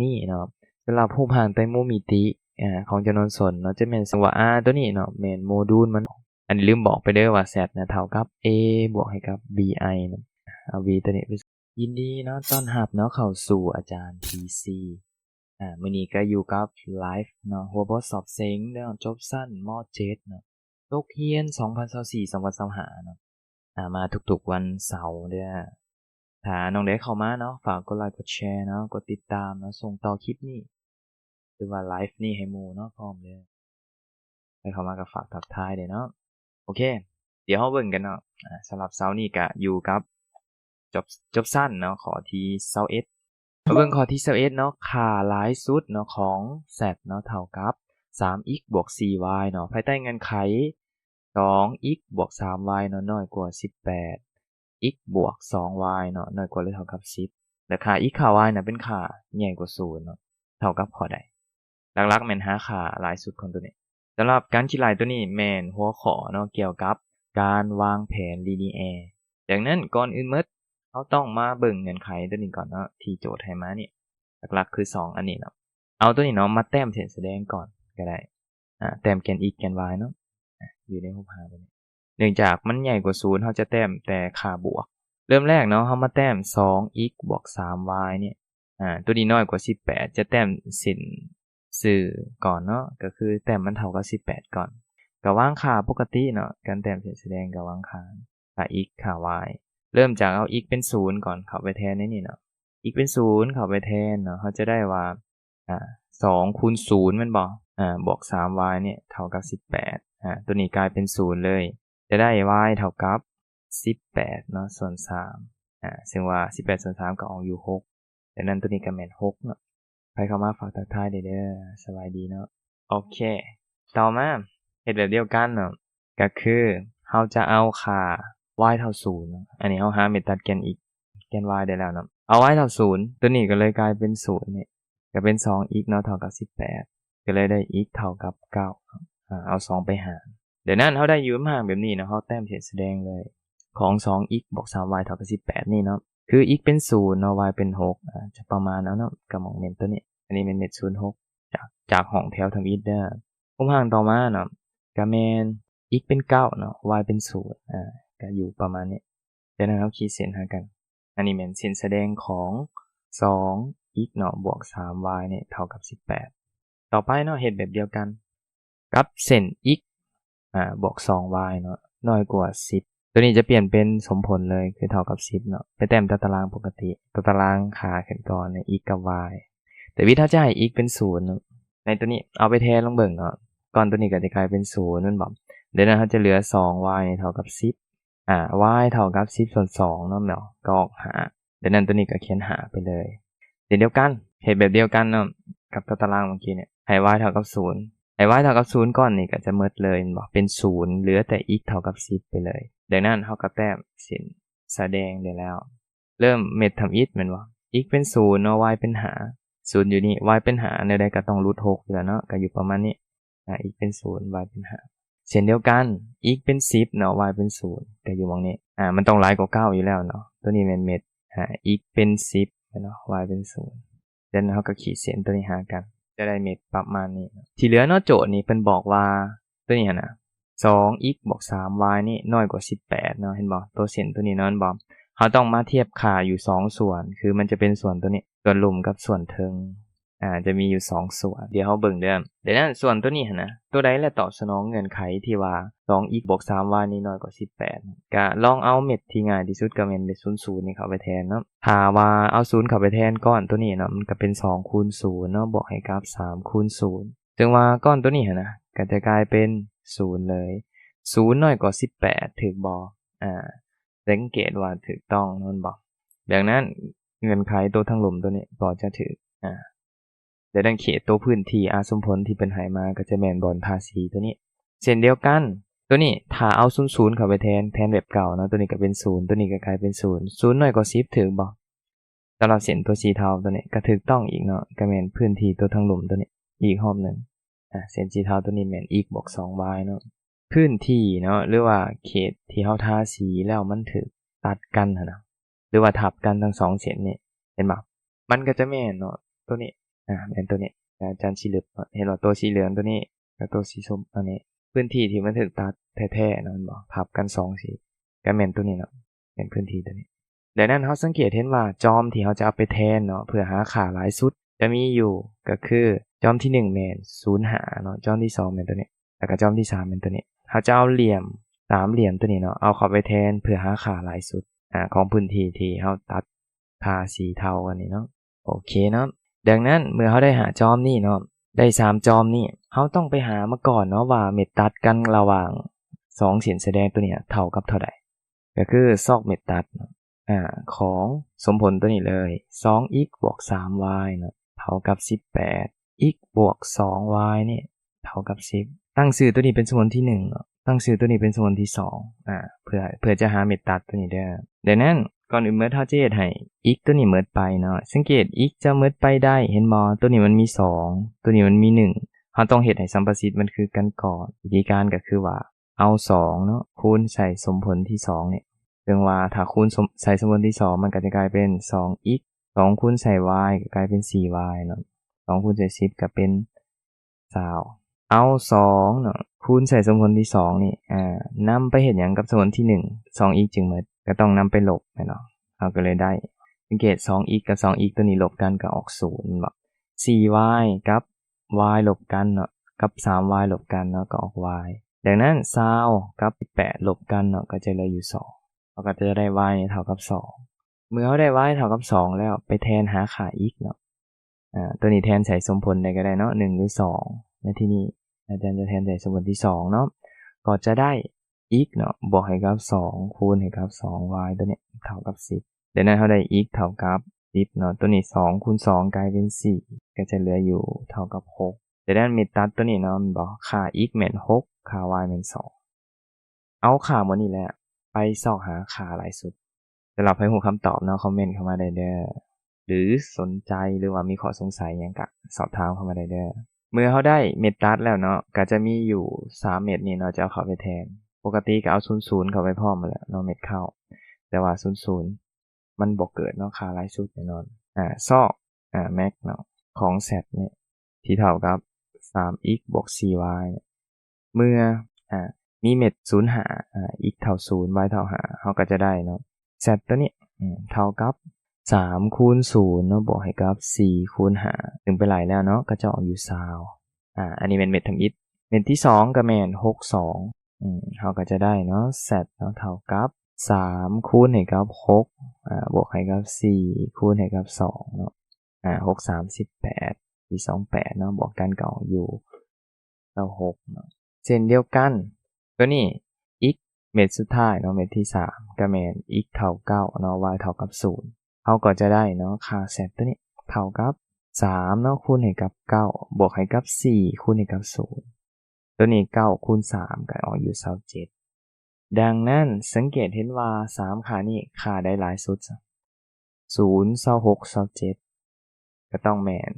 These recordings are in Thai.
นี่เนาะสำหรับรูปร่างไตรโมมิติของจำนวนส่วนเนาะจะแม่นซึ่งว่า r ตัวนี้เนาะแม่นโมดูลมันอันนี้ลืมบอกไปเด้อว่า z น่ะเท่ากับ a บวกให้กับ bi เนาะเอา v ตัวนี้ไปยินดีเนาะต้อนรับเนาะเข้าสู่อาจารย์ TC มื้อนี้ก็อยู่กับไลฟ์เนาะหัวบทสอบเซ็งเรื่องจบสั้นม.7 เนาะตกเรียน2024-2025เนาะมาทุกๆวันเสาร์เด้อถ้าน้องได้เข้ามาเนาะฝากกดไลค์กดแชร์เนาะกดติดตามเนาะส่งต่อคลิปนี้หรือว่าไลฟ์นี้ให้หมู่เนาะพร้อมเด้อใครเข้ามาก็ฝากทักทายเด้อเนาะโอเคเดี๋ยวเราเบิ่งกันเนาะสำหรับเสาร์นี้ก็อยู่กับจบสั้นเนาะข้อที่21มาเบิ่งข้อที่21เนาะค่าหลายสุดเนาะของ z เนาะเท่ากับ 3x บวก 4y เนาะภายใต้เงื่อนไข 2x บวก 3y เนาะน้อยกว่า18 x บวก 2y เนาะน้อยกว่าหรือเท่ากับ10และค่า x ค่า y น่ะเป็นค่าใหญ่กว่า0เนาะเท่ากับข้อใดหลักๆแม่นหาค่าหลายสุดของตัวนี้สำหรับการคิดหลายตัวนี้แม่นหัวข้อเนาะเกี่ยวกับการวางแผน linear ดังนั้นก่อนอื่นหมดเราต้องมาเบิ่งเงื่อนไขตัวนี้ก่อนเนาะที่โจทย์ให้มานี่หลักๆคือ2อันนี้เนาะเอาตัวนี้เนาะมาแต้มเส้นแสดงก่อนก็ได้แต้มแกน x แกน y เนาะอยู่ในรูปภาพตัวนี้เนื่องจากมันใหญ่กว่า0เราจะแต้มแต่ค่าบวกเริ่มแรกเนาะเรามาแต้ม 2x บวก 3y เนี่ยตัวนี้น้อยกว่า18จะแต้มสินสื่อก่อนเนาะก็คือแต้มมันเท่ากับ18ก่อนก็วางค่าปกติเนาะการแต้มเส้นแสดงก็วางค่าx ค่า y เริ่มจากเอา x เป็น0ก่อนเข้าไปแทนในนี่เนาะ x เป็น0เข้าไปแทนเนาะเขาจะได้ว่า2คูณ0แม่นบ่บวก 3y เนี่ยเท่ากับ18ตัวนี้กลายเป็น0เลยจะได้ y เท่ากับ18เนาะส่วน3ซึ่งว่า18ส่วน3ก็ออกอยู่6ดังนั้นตัวนี้ก็แม่น6เนาะใครเข้ามาฝากทักทายเด้อสบายดีเนาะโอเคต่อมาเฮ็ดแบบเดียวกันเนาะก็คือเราจะเอาค่า y เท่า0เนาะอันนี้เราหาเมธอดแกน x แกน y ได้แล้วเนาะเอา y เท่า0ตัวนี้ก็เลยกลายเป็น0เนี่ยก็เป็น 2x เนาะเท่ากับ18ก็เลยได้ x เท่ากับ9เอา2ไปหารเดี๋ยวนั้นเราได้ยืมห่างแบบนี้เนาะเราแต้มเส้นแสดงเลยของ 2x บวก 3y เท่ากับ18นี่เนาะคือ x เป็น0เนาะ y เป็น6จะประมาณนั้นเนาะกับหม่องเม็ดตัวนี้อันนี้เป็นเม็ด06จากห้องแถวทำอิฐเด้อรูปห่างต่อมาเนาะก็แม่น x เป็น9เนาะ y เป็น0ก็อยู่ประมาณนี้เดี๋ยวนั้นเราขีดเส้นหากันอันนี้เป็นเส้นแสดงของ 2x เนาะบวก 3y เนี่ยเท่ากับ18ต่อไปเนาะเฮ็ดแบบเดียวกันกับเส้น x บวก 2y เนาะน้อยกว่า10ตัวนี้จะเปลี่ยนเป็นสมผลเลยคือเท่ากับ10เนาะไปแต้มตารางปกติตารางขาขึ้นก่อนใน x กับ y แต่วิธีถ้าจะให้ x เป็น0เนาะในตัวนี้เอาไปแทนลองเบิ่งเนาะก่อนตัวนี้ก็จะกลายเป็น0นั่นบ่เดี๋ยวนั้นเราจะเหลือ 2y เท่ากับ10y เท่ากับ10ส่วน2เนาะแมวก็ออกหาเดี๋ยวนั้นตัวนี้ก็เขียนหาไปเลยเดี๋ยวกันเฮ็ดแบบเดียวกันเนาะกับตารางเมื่อกี้เนี่ยให้ y เท่ากับ0ให้ y เท่ากับ0ก่อนนี่ก็จะหมดเลยบ่เป็น0เหลือแต่ x เท่ากับ10ไปเลยดังนั้นเฮาก็แต้มเส้นแสดงได้แล้วเริ่มเม็ดทำอิฐแม่นบ่ x เป็น0เนาะ y เป็นหา0อยู่นี่ y เป็นหาแนวใดก็ต้องรูท6อยู่แล้วเนาะก็อยู่ประมาณนี้x เป็น0 y เป็นหาเช่นเดียวกัน x เป็น10เนาะ y เป็น0ก็อยู่หม้องนี้มันต้องหลายกว่า9อยู่แล้วเนาะตัวนี้แม่นเม็ดx เป็น10เนาะ y เป็น0แล้วเราก็ขีดเส้นตัวนี้หากันจะได้เม็ดประมาณนี้ที่เหลือเนาะโจทย์นี้เพิ่นบอกว่าตัวนี้นะ 2x บวก 3y นี่น้อยกว่า18เนาะเห็นบ่ตัวเส้นตัวนี้เนาะบ่เราต้องมาเทียบค่าอยู่2ส่วนคือมันจะเป็นส่วนตัวนี้ส่วนลุ่มกับส่วนเทิงจะมีอยู่2ส่วนเดี๋ยวเราเบิ่งเด้อเดี๋ยวนั้นส่วนตัวนี้นะตัวใดแหละตอบสนองเงื่อนไขที่ว่า 2x บวก 3y นี่น้อยกว่า18ก็ลองเอาเม็ดที่ง่ายที่สุดก็แม่นเม็ด00นี่เข้าไปแทนเนาะถ้าว่าเอา0เข้าไปแทนก้อนตัวนี้เนาะมันก็เป็น2คูณ0เนาะบวกให้กับ3คูณ0จึงว่าก้อนตัวนี้นะก็จะกลายเป็น0เลย0น้อยกว่า18ถูกบ่สังเกตว่าถูกต้องนั่นบ่ดังนั้นเงื่อนไขตัวทั้งหลุมตัวนี้ก็จะถูกเดี๋ยวดังเขตตัวพื้นที่สมผลที่เป็นให้มาก็จะแม่นบอนทาสีตัวนี้เช่นเดียวกันตัวนี้ถ้าเอา00เข้าไปแทนแบบเก่าเนาะตัวนี้ก็เป็น0ตัวนี้ก็กลายเป็น0น้อยกว่า10ถูกบ่สำหรับเส้นตัวสีเทาตัวนี้ก็ถูกต้องอีกเนาะก็แม่นพื้นที่ตัวทั้งหลุมตัวนี้อีกรอบนึงเส้นสีเทาตัวนี้แม่น x บวก 2y เนาะพื้นที่เนาะหรือว่าเขตที่เฮาทาสีแล้วมันถูกตัดกันนะหรือว่าทับกันทั้ง2เส้นนี่เห็นบ่มันก็จะแม่นเนาะตัวนี้ เป็นตัวนี้จานสีเหลืองเห็นว่าตัวสีเหลืองตัวนี้กับตัวสีส้มอันนี้พื้นที่ที่มันถึกตัดแท้ๆนะมันบอกทับกัน2สีก็แม่นตัวนี้เนาะเป็นพื้นที่ตัวนี้ดังนั้นเราสังเกตเห็นว่าจอมที่เราจะเอาไปแทนเนาะเพื่อหาค่าหลายสุดจะมีอยู่ก็คือจอมที่1แม่น0.5เนาะจอมที่2แม่นตัวนี้แล้วก็จอมที่3แม่นตัวนี้เราจะเอาเหลี่ยม3เหลี่ยมตัวนี้เนาะเอาเข้าไปแทนเพื่อหาค่าหลายสุดของพื้นที่ที่เราตัดค่าสีเทากันนี่เนาะโอเคเนาะดังนั้นเมื่อเราได้หาจอมนี่เนาะได้3จอมนี่เราต้องไปหามาก่อนเนาะว่าเม็ดตัดกันระหว่าง2เส้นแสดงตัวนี้เท่ากับเท่าใดก็คือซอกเม็ดตัดของสมผลตัวนี้เลย 2x บวก 3y เนาะเท่ากับ18 x บวก 2y นี่เท่ากับ10ตั้งชื่อตัวนี้เป็นสมผลที่1เนาะตั้งชื่อตัวนี้เป็นสมผลที่2เพื่อจะหาเม็ดตัดตัวนี้ได้ดังนั้นก่อนอื่นเมื่อเท่าจะเฮ็ดให้ x ตัวนี้หมดไปเนาะสังเกต x จะหมดไปได้เห็นบ่ตัวนี้มันมี2ตัวนี้มันมี1เราต้องเฮ็ดให้สัมประสิทธิ์มันคือกันก่อนวิธีการก็คือว่าเอา2เนาะคูณใส่สมผลที่2เนี่ยซึ่งว่าถ้าคูณใส่สมผลที่2มันก็จะกลายเป็น 2x 2คูณใส่ y ก็กลายเป็น 4y เนาะ2คูณใส่10ก็เป็น20เอา2เนาะคูณใส่สมผลที่2นี่นำไปเฮ็ดหยังกับสมผลที่1 2x จึงหมดก็ต้องนำไปลบแม่นบ่เราก็เลยได้สังเกต 2x กับ 2x ตัวนี้ลบกันก็ออก0บ่ 4y กับ y ลบกันเนาะกับ 3y ลบกันเนาะก็ออก y ดังนั้น20กับ18ลบกันเนาะก็จะเหลืออยู่2เราก็จะได้ y เท่ากับ2เมื่อเราได้ y เท่ากับ2แล้วไปแทนหาค่า x เนาะตัวนี้แทนใส่สมผลได้ก็ได้เนาะ1หรือ2ในที่นี้อาจารย์จะแทนใส่สมผลที่2เนาะก็จะได้ x เนาะบวกให้กับ2คูณให้กับ 2y ตัวนี้เท่ากับ10ดังนั้นเราได้ x เท่ากับ10เนาะตัวนี้2คูณ2กลายเป็น4ก็จะเหลืออยู่เท่ากับ6ดังนั้นเม็ดตัดตัวนี้เนาะมันบอกค่า x แม่น6ค่า y แม่น2เอาค่าหมดนี้แหละไปซอกหาค่าหลายสุดสำหรับให้ฮู้คำตอบเนาะคอมเมนต์เข้ามาได้เด้อหรือสนใจหรือว่ามีข้อสงสัยหยังก็สอบถามเข้ามาได้เด้อเมื่อเราได้เม็ดตัดแล้วเนาะก็จะมีอยู่3เม็ดนี่เนาะจะเอาเข้าไปแทนปกติก็เอา00เข้าไปพร้อมนั่นแหละเนาะเม็ดเข้าแต่ว่า00มันบ่เกิดเนาะค่าหลายสุดแน่นอนซอกแม็กเนาะของ z เนี่ยที่เท่ากับ 3x บวก 4y เมื่อมีเม็ด0.5x เท่า0 y เท่า5เราก็จะได้เนาะ z ตัวนี้เท่ากับ3คูณ0เนาะบวกให้กับ4คูณ5ถึงไปหลายแล้วเนาะก็จะออกอยู่20อันนี้เป็นเม็ดทำอิฐเม็ดที่2ก็แม่น62เราก็จะได้เนาะ z เนาะเท่ากับ3คูณให้กับ6บวกให้กับ4คูณให้กับ2เนาะ6 38 4 28เนาะบวกกันก็ออกอยู่96เนาะเช่นเดียวกันตัวนี้ x เม็ดสุดท้ายเนาะเม็ดที่3ก็แม่น x เท่า9เนาะ y เท่ากับ0เราก็จะได้เนาะค่า z ตัวนี้เท่ากับ3เนาะคูณให้กับ9บวกให้กับ4คูณให้กับ0ตัวนี้9คูณ3ก็ออกอยู่27ดังนั้นสังเกตเห็นว่า3ค่านี้ค่าได้หลายสุด0 26 27ก็ต้องแม่น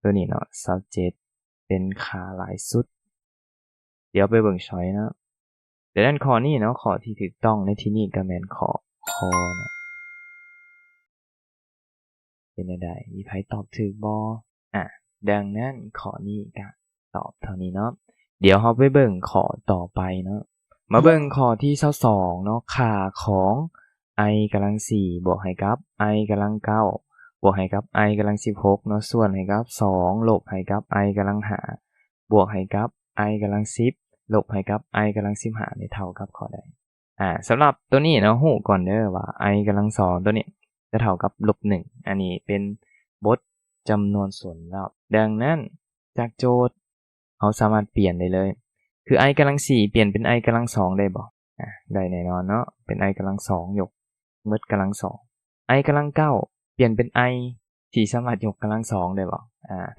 ตัวนี้เนาะ27เป็นค่าหลายสุดเดี๋ยวไปเบิ่งช้อยนะแต่ด้านข้อนี้เนาะข้อที่ถูกต้องในที่นี้ก็แม่นข้อนะเป็นจังได๋มีไผตอบถูกบ่ดังนั้นข้อนี้ก็ตอบเท่านี้เนาะเดี๋ยวเราไปเบิ่งข้อต่อไปเนาะมาเบิ่งข้อที่22เนาะค่าของ i กำลัง4บวกให้กับ i กำลัง9บวกให้กับ i กำลัง16เนาะส่วนให้กับ2ลบให้กับ i กำลัง5บวกให้กับ i กำลัง10ลบให้กับ i กำลัง15นี่เท่ากับข้อใดสำหรับตัวนี้เนาะฮู้ก่อนเด้อว่า i กำลัง2ตัวนี้จะเท่ากับ-1อันนี้เป็นบทจำนวนส่วนแล้วดังนั้นจากโจทย์เราสามารถเปลี่ยนได้เลยคือ i กำลัง4เปลี่ยนเป็น i กำลัง2ได้บ่ได้แน่นอนเนาะเป็น i กำลัง2ยกหมดกำลัง2 i กำลัง9เปลี่ยนเป็น i ที่สามารถยกกำลัง2ได้บ่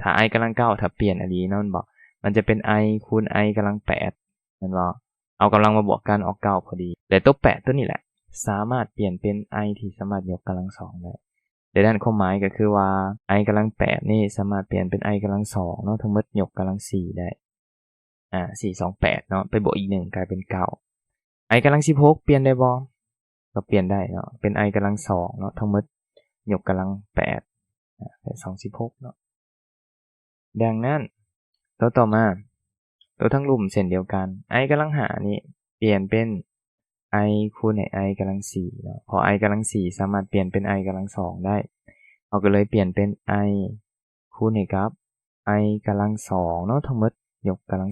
ถ้า i กำลัง9ถ้าเปลี่ยนอันนี้เนาะมันจะเป็น i คูณ i กำลัง8แม่นบ่เอากำลังมาบวกกันออก9พอดีแต่ตัว8ตัวนี้แหละสามารถเปลี่ยนเป็น i ที่สามารถยกกำลัง2ได้ในด้านความหมายก็คือว่า i กำลัง8นี่สามารถเปลี่ยนเป็น i กำลัง2เนาะทั้งหมดยกกำลัง4ได้428เนาะไปบวกอีก1กลายเป็น9 i กำลัง16เปลี่ยนได้บ่ก็เปลี่ยนได้เนาะเป็น i กำลัง2เนาะทั้งหมดยกกำลัง8 826เนาะดังนั้นตัวต่อมาตัวทั้งลุ่มเส้นเดียวกัน i กำลังหานี่เปลี่ยนเป็น i คูณใน i กำลัง4เนาะพอ i กำลัง4สามารถเปลี่ยนเป็น i กำลัง2ได้เราก็เลยเปลี่ยนเป็น i คูณในกับ i กำลัง2เนาะทั้งหมดยกกำลัง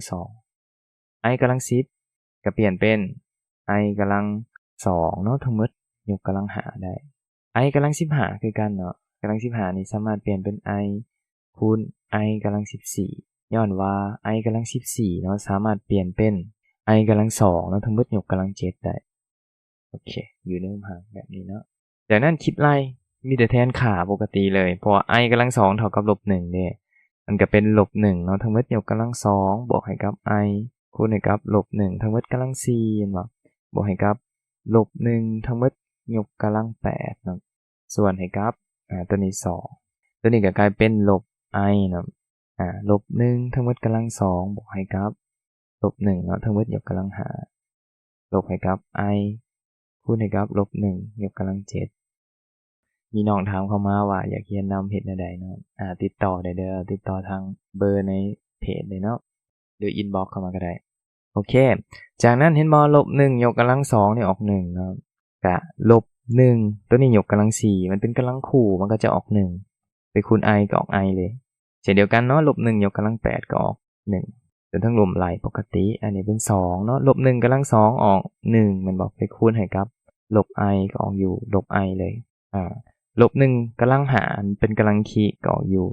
2 i กำลัง10ก็เปลี่ยนเป็น i กำลัง2เนาะทั้งหมดยกกำลัง5ได้ i กำลัง15คือกันเนาะกำลัง15นี่สามารถเปลี่ยนเป็น i คูณ i กำลัง14ย้อนว่า i กำลัง14เนาะสามารถเปลี่ยนเป็น i กำลัง2เนาะทั้งหมดยกกำลัง7ได้โอเคอยู่ในมุมห่างแบบนี้เนาะจากนั้นคิดไล่มีแต่แทนค่าปกติเลยเพราะว่า i กำลัง2เท่ากับ-1เนี่ยมันก็เป็น-1เนาะทั้งหมดยกกำลัง2บวกให้กับ i คูณให้กับ-1ทั้งหมดกำลัง4เห็นบ่บวกให้กับ-1ทั้งหมดยกกำลัง8เนาะส่วนให้กับตัวนี้2ตัวนี้ก็กลายเป็น-i เนาะ-1ทั้งหมดกำลัง2บวกให้กับ-1เนาะทั้งหมดยกกำลัง5ลบให้กับ i คูณให้กับ-1ยกกำลัง7มีน้องถามเข้ามาว่าอยากเรียนนำเฮ็ดแนวใดเนาะติดต่อได้เด้อติดต่อทางเบอร์ในเพจเลยเนาะหรืออินบ็อกซ์เข้ามาก็ได้โอเคจากนั้นเห็นบ่-1ยกกำลัง2นี่ออก1เนาะก็-1ตัวนี้ยกกำลัง4มันเป็นกำลังคู่มันก็จะออก1ไปคูณ i ก็ออก i เลยเช่นเดียวกันเนาะ-1ยกกำลัง8ก็ออก1เป็นทั้งรวมไหลปกติอันนี้เป็น2เนาะ-1กำลัง2ออก1แม่นบ่ไปคูณให้กับ-i ก็ออกอยู่-i เลย-1กำลังหารเป็นกำลังคีก็ออกอยู่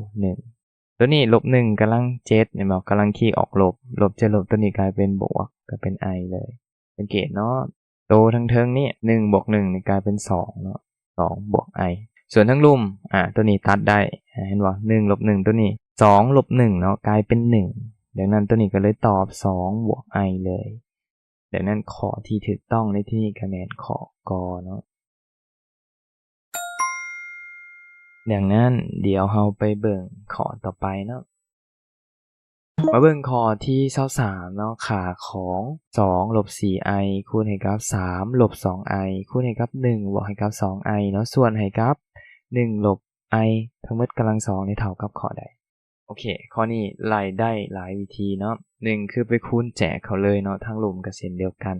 1ตัวนี้-1กำลัง7เห็นบ่กำลังคีออกลบจะลบตัวนี้กลายเป็นบวกก็เป็น i เลยสังเกตเนาะโตทั้งเทิงนี่1บวก1นี่กลายเป็น2เนาะ2บวก i ส่วนทั้งรุมตัวนี้ตัดได้เห็นบ่1ลบ1ตัวนี้2ลบ1เนาะกลายเป็น1ดังนั้นตัวนี้ก็เลยตอบ2บวก i เลยดังนั้นข้อที่ถูกต้องในที่นี้คะแนนข้อกเนาะดังนั้นเดี๋ยวเราไปเบิ่งข้อต่อไปเนาะมาเบิ่งข้อที่23เนาะค่าของ2ลบ 4i คูณให้กับ3ลบ 2i คูณให้กับ1บวกให้กับ 2i เนาะส่วนให้กับ1ลบ i ทั้งหมดกำลัง2นี่เท่ากับข้อใดโอเคข้อนี้ไล่ได้หลายวิธีเนาะ1คือไปคูณแจกเขาเลยเนาะทั้งหลุมก็เช่นเดียวกัน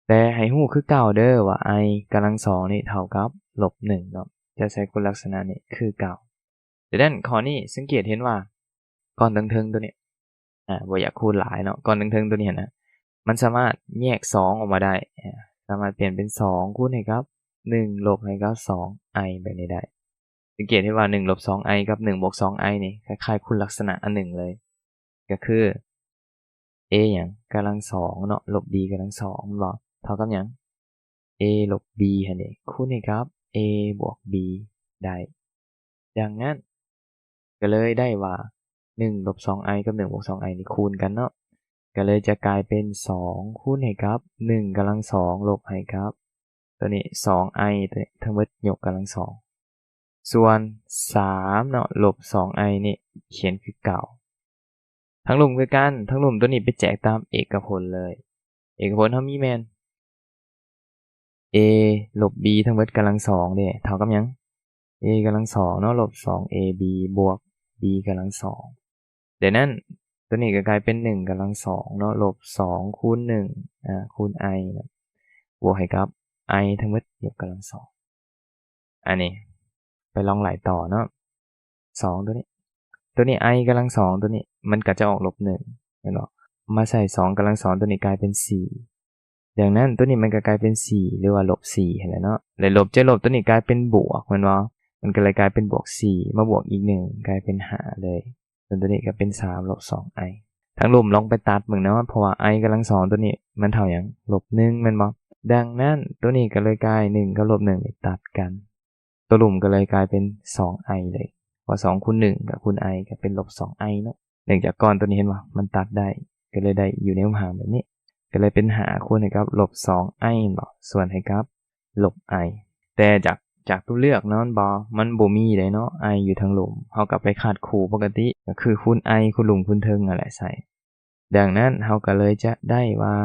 แต่ให้ฮู้คือเก่าเด้อว่า i กำลัง2นี่เท่ากับ-1เนาะจะใช้คุณลักษณะนี้คือเก่าดังนั้นข้อนี้สังเกตเห็นว่าก้อนเทิงๆตัวนี้บ่อยากคูณหลายเนาะก้อนเทิงๆตัวนี้นะมันสามารถแยก2ออกมาได้สามารถเปลี่ยนเป็น2คูณให้กับ1ลบให้กับ 2i แบบนี้ได้สังเกตเห็นว่า1ลบ 2i กับ1บวก 2i นี่คล้ายๆคุณลักษณะอันหนึ่งเลยก็คือ a หยังกำลัง2เนาะลบ b กำลัง2บ่เท่ากับหยัง a ลบ b หั่นเด้คูณให้กับ a บวก b ได้ดังนั้นก็เลยได้ว่า1ลบ 2i กับ1บวก 2i นี่คูณกันเนาะก็เลยจะกลายเป็น2คูณให้กับ1กำลัง2ลบให้กับตัวนี้ 2i ตัวนี้ทั้งหมดยกกำลัง2ส่วน3เนาะลบ 2i นี่เขียนคือเก่าทั้งหลุมคือกันทั้งหลุมตัวนี้ไปแจกตามเอกพจน์เลยเอกพจน์เฮามีแม่น a ลบ b ทั้งหมดกำลัง2เด้เท่ากับหยัง a กำลัง2เนาะลบ 2ab บวก b กำลัง2ดังนั้นตัวนี้ก็กลายเป็น1กำลัง2เนาะลบ2คูณ1คูณ i บวกให้กับ i ทั้งหมดยกกำลัง2อันนี้ไปลองไล่ต่อเนาะ2ตัวนี้ i กำลัง2ตัวนี้มันก็จะออกลบ1เห็นบ่มาใส่2กำลัง2ตัวนี้กลายเป็น4ดังนั้นตัวนี้มันก็กลายเป็น4หรือว่าลบ4หั่นแหละเนาะแล้วลบจะลบตัวนี้กลายเป็นบวกแม่นบ่มันก็เลยกลายเป็นบวก4มาบวกอีก1กลายเป็น5เลยส่วนตัวนี้ก็เป็น3ลบ 2i ทั้งรวมลองไปตัดเบิ่งเนาะเพราะว่า i กำลัง2ตัวนี้มันเท่าหยังลบ1แม่นบ่ดังนั้นตัวนี้ก็เลยกลาย1กับลบ1นี่ตัดกันตัวรวมก็เลยกลายเป็น 2i เลยเพราะ2คูณ1กับคูณ i ก็เป็นลบ 2i เนาะเนื่องจากก้อนตัวนี้เห็นบ่มันตัดได้ก็เลยได้อยู่ในมุมห่างแบบนี้ก็เลยเป็น5คูณให้กับลบ 2i บ่ส่วนให้กับลบ i แต่จากตัวเลือกเนาะมันบ่มีได้เนาะ i อยู่ทางหลุมเฮาก็ไปคาดคู่ปกติก็คือคูณ i คูณหลุมคูณเทิงนั่นแหละใส่ดังนั้นเฮาก็เลยจะได้ว่า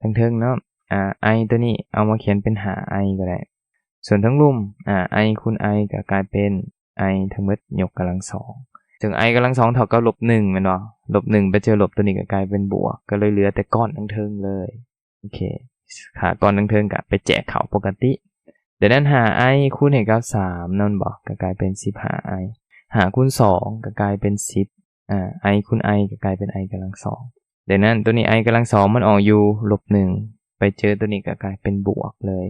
ทางเทิงเนาะi ตัวนี้เอามาเขียนเป็น5i ก็ได้ส่วนทั้งหลุมi คูณ i ก็กลายเป็น i ทั้งหมดยกกำลังสองซึ่ง i กำลังสองเท่ากับ-1แม่นบ่-1ไปเจอลบตัวนี้ก็กลายเป็นบวกก็เลยเหลือแต่ก้อนเทิงๆเลยโอเคค่าก้อนเทิงๆก็ไปแจกเข้าปกติดังนั้น 5i คูณให้กับ3นั่นบ่ก็กลายเป็น 15i 5คูณ2ก็กลายเป็น10i คูณ i ก็กลายเป็น i กำลังสองดังนั้นตัวนี้ i กำลังสองมันออกอยู่-1ไปเจอตัวนี้ก็กลายเป็นบวกเลย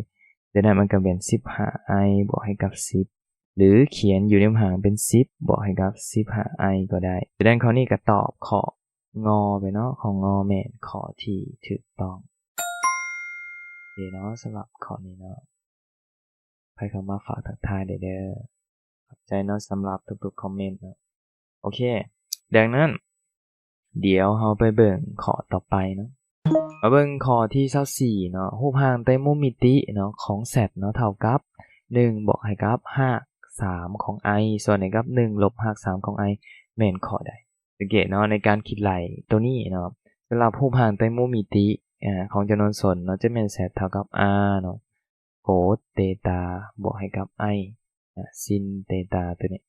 ดังนั้นมันก็เป็น 15i บวกให้กับ10หรือเขียนอยู่ในห่างเป็น10บวกให้กับ 15i ก็ได้ดังนั้นข้อนี้ก็ตอบข้องอไปเนาะของงอแม่นข้อที่ถูกต้องโอเคเนาะสำหรับข้อนี้เนาะใครเข้ามาฝากทักทายได้เด้อขอบใจเนาะสำหรับทุกๆคอมเมนต์เนาะโอเคดังนั้นเดี๋ยวเราไปเบิ่งข้อต่อไปเนาะมาเบิ่งข้อที่24เนาะรูปร่างไตรโมมิติเนาะของ Z เนาะเท่ากับ1บวกให้กับราก3ของ i ส่วนให้กับ1ลบราก3ของ i แม่นข้อใดสังเกตเนาะในการคิดไล่ตัวนี้เนาะสำหรับรูปร่างไตรโมมิติของจำนวนส่วนเนาะจะเป็น Z เท่ากับ r เนาะโคสเตตาบวกให้กับ i ซินเตตาตัวนี้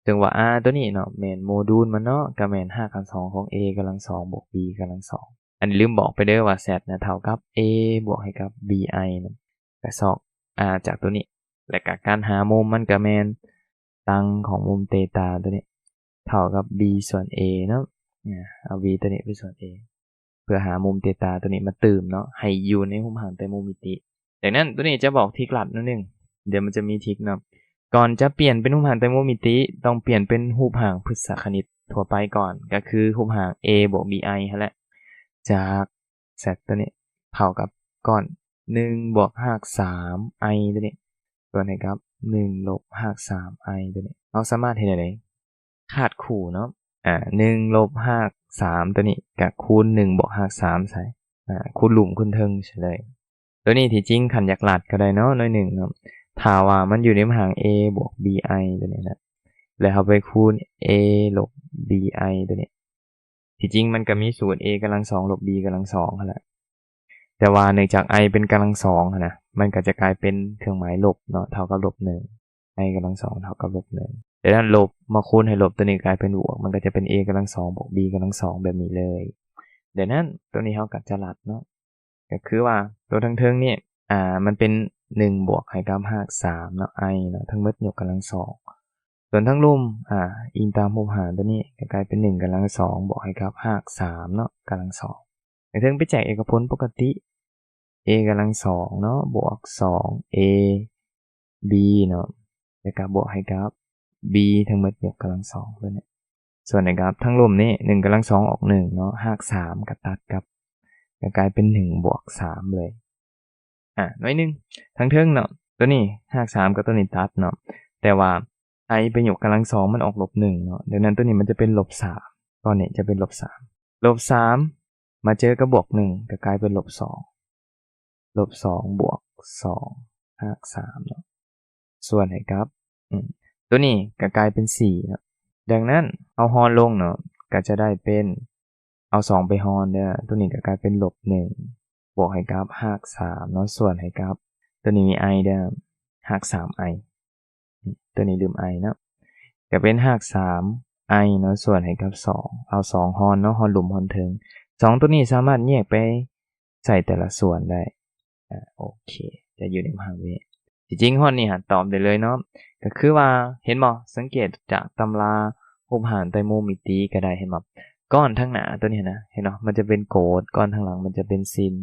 ถึงว่า r ตัวนี้เนาะแม่นโมดูลมันเนาะก็แม่น5 2ของ a กำลัง2บวก b กำลัง2อันนี้ลืมบอกไปเด้อว่า z นะเท่ากับ a บวกให้กับ bi นะก็ซอก r จากตัวนี้และก็การหามุมมันก็แม่นตังของมุมเตตาตัวนี้เท่ากับ b ส่วน a เนาะเอา b ตัวนี้ไปส่วน a เพื่อหามุมเตตาตัวนี้มาเติมเนาะให้อยู่ในรูปร่างไตรโมมิติดังนั้นตัวนี้จะบอกทริคลัดนิดนึงเดี๋ยวมันจะมีทริคเนาะก่อนจะเปลี่ยนเป็นรูปร่างไตรโมมิติต้องเปลี่ยนเป็นรูปร่างพฤกษคณิตทั่วไปก่อนก็คือรูปร่าง a บวก bi นั่นแหละจาก z ตัวนี้เท่ากับก้อน1บวกราก 3i ตัวนี้ส่วนให้กับ1ลบราก 3i ตัวนี้เราสามารถเฮ็ดได้คาดคู่เนาะ1ลบราก 3ตัวนี้ก็คูณ1บวกราก 3ใส่คูณหลุมคูณเทิงใช่เลยตัวนี้ที่จริงคันอยากลัดก็ได้เนาะหน่อยหนึ่งเนาะถ้าว่ามันอยู่ในห่าง a บวก bi ตัวนี้นะแล้วเอาไปคูณ a ลบ bi ตัวนี้ที่จริงมันก็มีสูตร a กำลัง2ลบ b กำลัง2นั่นแหละแต่ว่าเนื่องจาก i เป็นกำลัง2นะมันก็จะกลายเป็นเครื่องหมายลบเนาะเท่ากับลบ1 i กำลัง2เท่ากับลบ1ดังนั้นลบมาคูณให้ลบตัวนี้กลายเป็นบวกมันก็จะเป็น a กำลัง2บวก b กำลัง2แบบนี้เลยดังนั้นตัวนี้เราก็จะลัดเนาะก็คือว่าตัวทั้งเทิงนี่มันเป็น1บวกให้กับราก3เนาะ i เนาะทั้งหมดยกกำลัง2ส่วนทั้งลุ่มอิงตามรูปหารตัวนี้ก็กลายเป็น1กำลัง2บวกให้กับราก3เนาะกำลัง2ในเทิงไปแจกเอกพจน์ปกติ a กำลัง2เนาะบวก 2a b เนาะแล้วก็บวกให้กับ b ทั้งหมดยกกำลัง2ตัวนี้ส่วนนะครับทั้งลุ่มนี้1กำลัง2ออก1เนาะราก3ก็ตัดกับก็กลายเป็น1บวก3เลยน้อยนึงทั้งเทิงเนาะตัวนี้ราก3กับตัวนี้ตัดเนาะแต่ว่า i เป็นยกกำลัง2มันออกลบ1เนาะดังนั้นตัวนี้มันจะเป็นลบ3ก้อนนี้จะเป็นลบ3ลบ3มาเจอกับบวก1ก็กลายเป็นลบ2ลบ2บวก2ราก3เนาะส่วนให้กับตัวนี้ก็กลายเป็น4เนาะดังนั้นเอาฮอนลงเนาะก็จะได้เป็นเอา2ไปฮอนเด้อตัวนี้ก็กลายเป็นลบ1บวกให้กับราก3เนาะส่วนให้กับตัวนี้มี i เด้อราก 3i ตัวนี้ลืม i เนาะก็เป็นราก 3i เนาะส่วนให้กับ2เอา2ฮอนเนาะฮอนหลุมฮอนเทิง2ตัวนี้สามารถแยกไปใส่แต่ละส่วนได้โอเคจะอยู่ในมหาวิทยาลัยจริงๆฮอนนี่ตอบได้เลยเนาะก็คือว่าเห็นบ่สังเกตจากตำรารูปหารไตรโมมิติก็ได้เห็นบ่ก้อนทั้งหน้าตัวนี้นะเห็นเนาะมันจะเป็นโกดก้อนข้างหลังมันจะเป็นซิน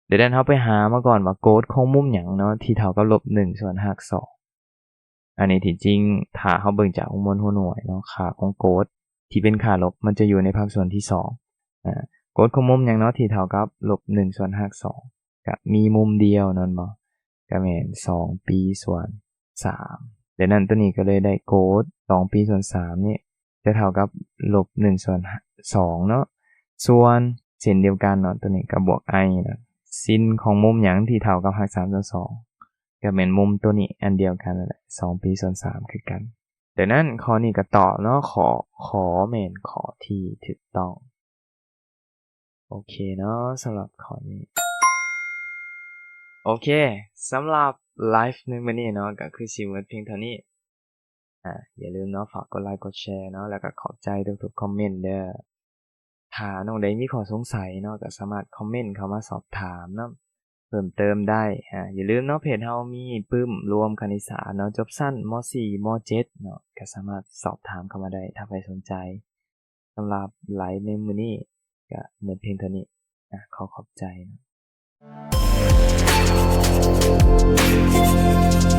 เดี๋ยวเราไปหามาก่อนว่าโกดของมุมหยังเนาะที่เท่ากับ-1ส่วนราก2อันนี้ที่จริงถ้าเฮาเบิ่งจากวงมวลหัวหน่วยเนาะค่าของโกดที่เป็นค่าลบมันจะอยู่ในภาคส่วนที่2โกดของมุมหยังเนาะที่เท่ากับ-1ส่วนราก2ก็มีมุมเดียวนั่นบ่ก็แม่น2 ปีส่วน3ดังนั้นตัวนี้ก็เลยได้โกด2 ปีส่วน3นี่จะเท่ากับ-1ส่วน2เนาะส่วนเส้นเดียวกันเนาะตัวนี้ก็บวก i เนาะซินของมุมหยังที่เท่ากับราก3ส่วน2ก็แม่นมุมตัวนี้อันเดียวกันนั่นแหละ2 ปีส่วน3คือกันดังนั้นข้อนี้ก็ตอบเนาะขอแม่นข้อที่ถูกต้องโอเคเนาะสำหรับข้อนี้โอเคสำหรับไลฟ์ในมื้อนี้เนาะก็คือสิหมดเพียงเท่านี้ อย่าลืมเนาะฝากกดไลค์กดแชร์เนาะแล้วก็ขอบใจทุกๆคอมเมนต์เด้อถ้าน้องใดมีข้อสงสัยเนาะก็สามารถคอมเมนต์เข้ามาสอบถามเนาะเพิ่มเติมได้อย่าลืมเนาะเพจเฮามีปึ้มรวมคณิตศาสตร์เนาะจบสั้นม.4 ม.7 เนาะก็สามารถสอบถามเข้ามาได้ถ้าใครสนใจสำหรับไลฟ์ในมื้อนี้ก็เหมือนเพียงเท่านี้ขอบใจนะ